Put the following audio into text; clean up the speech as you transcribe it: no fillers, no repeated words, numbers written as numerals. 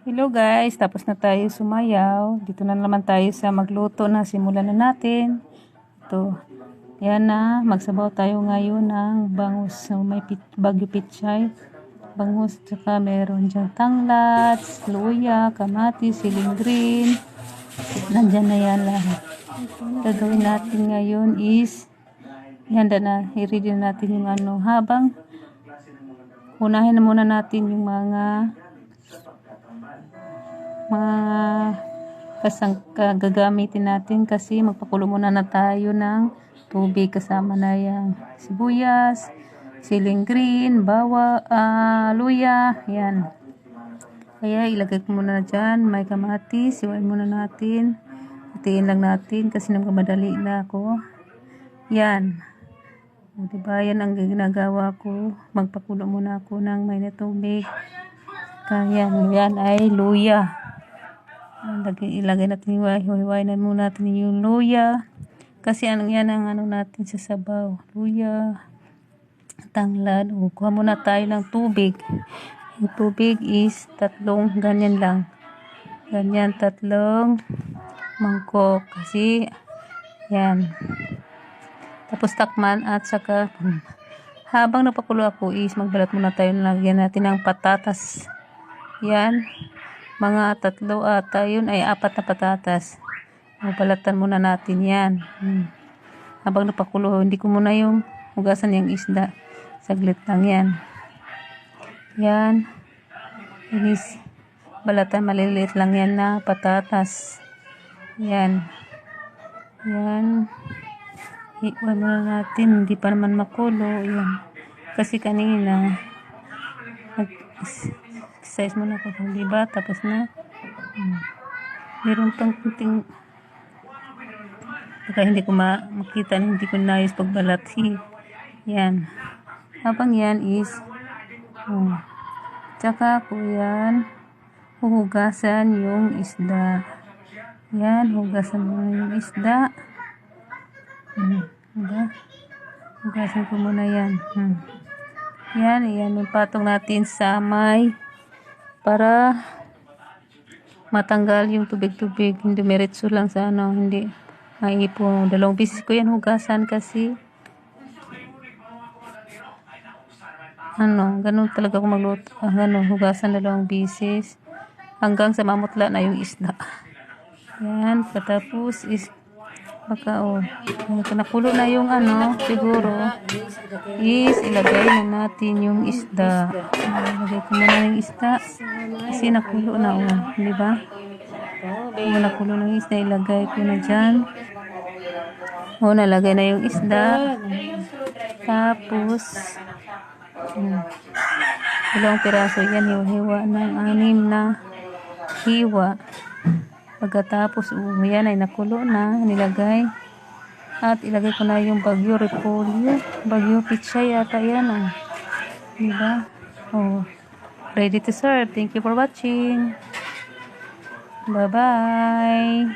Hello guys, tapos na tayo sumayaw. Dito na naman tayo sa magluto na. Simulan na natin. Ito. Yan na. Magsabaw tayo ngayon ng bangus. So, may bagyo pichay. Bangus. Tsaka meron dyan tanglad, luya, kamatis, siling green. Nandyan na yan lahat. Gagawin natin ngayon is ihanda na. I-ready na natin yung ano. Habang unahin na muna natin yung mga gagamitin natin kasi magpakulo muna na tayo ng tubig kasama na yung sibuyas, siling green, luya, yan. Kaya ilagay ko muna dyan, may kamatis, iwain muna natin, hatiin lang natin kasi nagmamadali na ako. Yan. O, diba, yan ang ginagawa ko, magpakulo muna ako ng mainit tubig. Kaya yan ay luya. Ilagay natin, hiwa-hiwa na muna natin yung luya. Kasi yan ang ano natin sa sabaw. Luya, tanglad. O, kuha muna tayo ng tubig. Yung tubig is 3 ganyan lang. Ganyan, 3 mangkok. Kasi, yan. Tapos takman at saka, habang napakulo ako is magbalat muna tayo. Lagyan natin ng patatas. Yan. Mga 3 ata, yun ay 4 na patatas. Balatan muna natin yan. Habang napakulo, hindi ko muna yung hugasan yung isda. Saglit lang yan. Yan. Inis. Balatan, maliliit lang yan na patatas. Yan. Yan. Iwan muna natin. Hindi pa naman makulo. Yan. Kasi kanina, exercise muna ako, diba? Tapos na. Meron pang kunting baka hindi ko makita, hindi ko nais pagbalat. Yan. Habang yan is tsaka ko yan huhugasan yung isda. Yan. Hugasan mo yung isda. Hugasan ko muna yan. Yan. Yan. Patong natin sa may para matanggal yung tubig-tubig. Hindi meritso lang sa ano, hindi maipon. 2 beses ko yan hugasan kasi ganun talaga ako magluto. Hugasan 2 beses hanggang sa mamutla na yung isda. Yan, patapos is baka nakulo na yung siguro is ilagay na natin yung isda. Ilagay ko muna yung isda kasi nakulo na di ba? Nakulo na yung isda, ilagay ko na dyan. Nalagay na yung isda. Tapos 2 piraso yan, hiwa ng 6 na hiwa. Pagkatapos, yan ay nakulo na, nilagay. At ilagay ko na yung bagyo repolyo. Bagyo pichay yata yan. Diba? Ready to serve. Thank you for watching. Bye-bye.